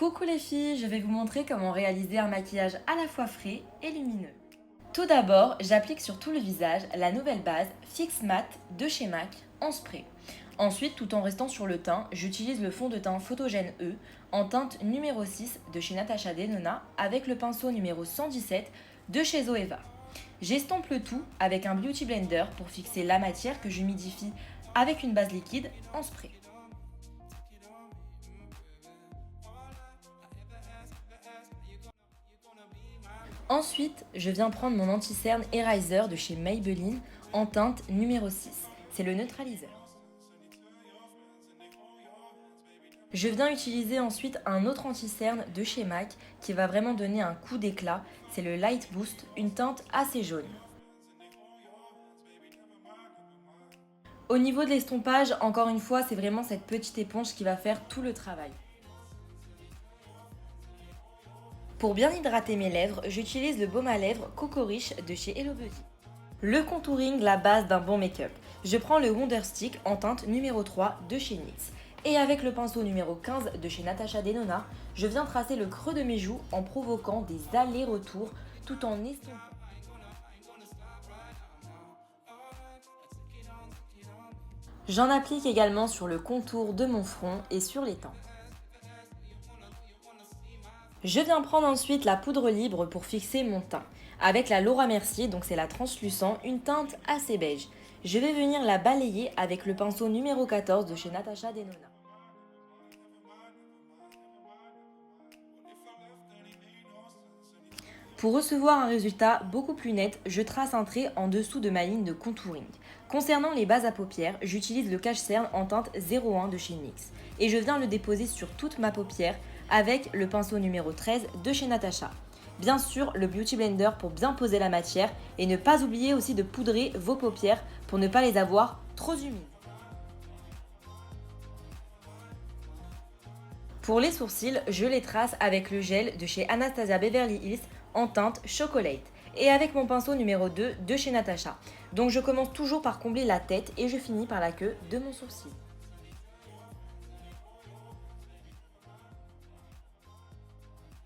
Coucou les filles, je vais vous montrer comment réaliser un maquillage à la fois frais et lumineux. Tout d'abord, j'applique sur tout le visage la nouvelle base Fix Matte de chez MAC en spray. Ensuite, tout en restant sur le teint, j'utilise le fond de teint Photogène E en teinte numéro 6 de chez Natasha Denona avec le pinceau numéro 117 de chez Zoeva. J'estompe le tout avec un Beauty Blender pour fixer la matière que j'humidifie avec une base liquide en spray. Ensuite, je viens prendre mon anti-cerne Eraser de chez Maybelline en teinte numéro 6. C'est le neutraliseur. Je viens utiliser ensuite un autre anti-cerne de chez MAC qui va vraiment donner un coup d'éclat. C'est le Light Boost, une teinte assez jaune. Au niveau de l'estompage, encore une fois, c'est vraiment cette petite éponge qui va faire tout le travail. Pour bien hydrater mes lèvres, j'utilise le baume à lèvres Coco Rich de chez Hello Beauty. Le contouring, la base d'un bon make-up. Je prends le Wonder Stick en teinte numéro 3 de chez NYX. Et avec le pinceau numéro 15 de chez Natasha Denona, je viens tracer le creux de mes joues en provoquant des allers-retours tout en estompant. J'en applique également sur le contour de mon front et sur les tempes. Je viens prendre ensuite la poudre libre pour fixer mon teint. Avec la Laura Mercier, donc c'est la translucent, une teinte assez beige. Je vais venir la balayer avec le pinceau numéro 14 de chez Natasha Denona. Pour recevoir un résultat beaucoup plus net, je trace un trait en dessous de ma ligne de contouring. Concernant les bases à paupières, j'utilise le cache-cerne en teinte 01 de chez NYX et je viens le déposer sur toute ma paupière avec le pinceau numéro 13 de chez Natasha. Bien sûr, le Beauty Blender pour bien poser la matière et ne pas oublier aussi de poudrer vos paupières pour ne pas les avoir trop humides. Pour les sourcils, je les trace avec le gel de chez Anastasia Beverly Hills en teinte Chocolate et avec mon pinceau numéro 2 de chez Natasha. Donc je commence toujours par combler la tête et je finis par la queue de mon sourcil.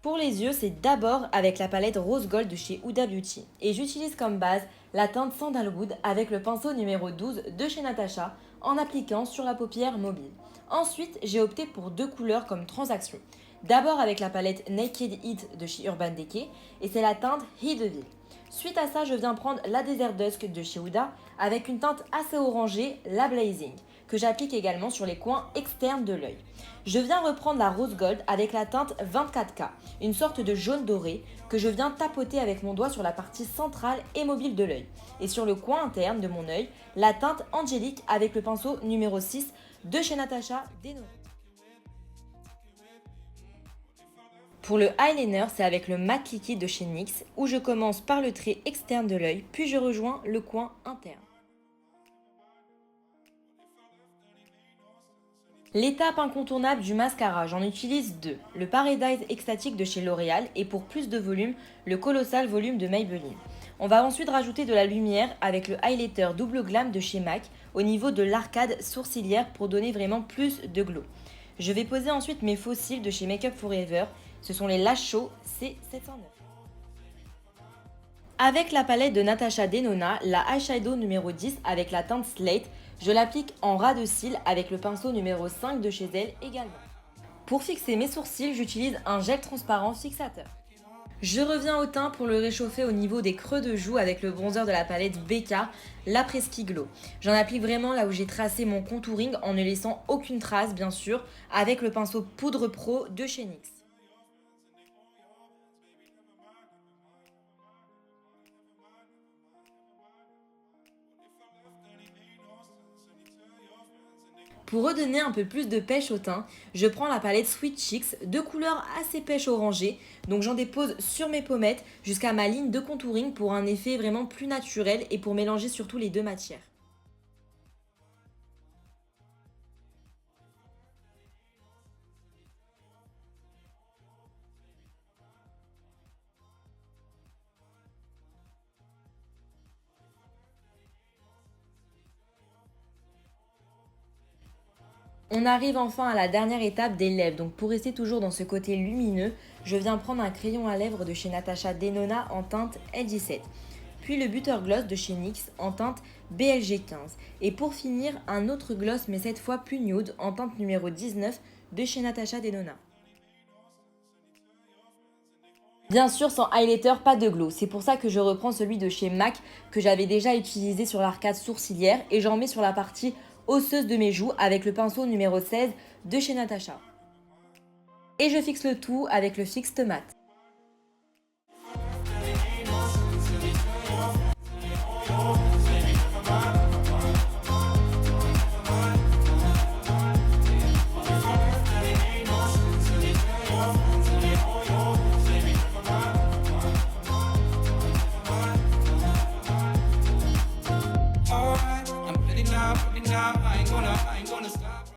Pour les yeux, c'est d'abord avec la palette Rose Gold de chez Huda Beauty et j'utilise comme base la teinte Sandalwood avec le pinceau numéro 12 de chez Natasha en appliquant sur la paupière mobile. Ensuite, j'ai opté pour deux couleurs comme transaction. D'abord avec la palette Naked Heat de chez Urban Decay et c'est la teinte Heat de Ville. Suite à ça, je viens prendre la Desert Dusk de chez Huda avec une teinte assez orangée, la Blazing, que j'applique également sur les coins externes de l'œil. Je viens reprendre la Rose Gold avec la teinte 24K, une sorte de jaune doré que je viens tapoter avec mon doigt sur la partie centrale et mobile de l'œil. Et sur le coin interne de mon œil, la teinte Angélique avec le pinceau numéro 6 de chez Natasha Denona. Pour le eyeliner, c'est avec le mat liquide de chez NYX où je commence par le trait externe de l'œil, puis je rejoins le coin interne. L'étape incontournable du mascara, j'en utilise deux. Le Paradise Extatique de chez L'Oréal et pour plus de volume, le Colossal Volume de Maybelline. On va ensuite rajouter de la lumière avec le highlighter Double Glam de chez MAC au niveau de l'arcade sourcilière pour donner vraiment plus de glow. Je vais poser ensuite mes faux cils de chez Makeup Forever. Ce sont les Lash Show C709. Avec la palette de Natasha Denona, la eyeshadow numéro 10 avec la teinte Slate, je l'applique en ras de cils avec le pinceau numéro 5 de chez elle également. Pour fixer mes sourcils, j'utilise un gel transparent fixateur. Je reviens au teint pour le réchauffer au niveau des creux de joues avec le bronzer de la palette BK, la Presky Glow. J'en applique vraiment là où j'ai tracé mon contouring en ne laissant aucune trace bien sûr, avec le pinceau Poudre Pro de chez NYX. Pour redonner un peu plus de pêche au teint, je prends la palette Sweet Cheeks de couleur assez pêche orangée. Donc j'en dépose sur mes pommettes jusqu'à ma ligne de contouring pour un effet vraiment plus naturel et pour mélanger surtout les deux matières. On arrive enfin à la dernière étape des lèvres. Donc pour rester toujours dans ce côté lumineux, je viens prendre un crayon à lèvres de chez Natasha Denona en teinte L17. Puis le Butter Gloss de chez NYX en teinte BLG15. Et pour finir, un autre gloss mais cette fois plus nude en teinte numéro 19 de chez Natasha Denona. Bien sûr, sans highlighter, pas de glow. C'est pour ça que je reprends celui de chez MAC que j'avais déjà utilisé sur l'arcade sourcilière et j'en mets sur la partie osseuse de mes joues avec le pinceau numéro 16 de chez Natasha. Et je fixe le tout avec le Fix Mat.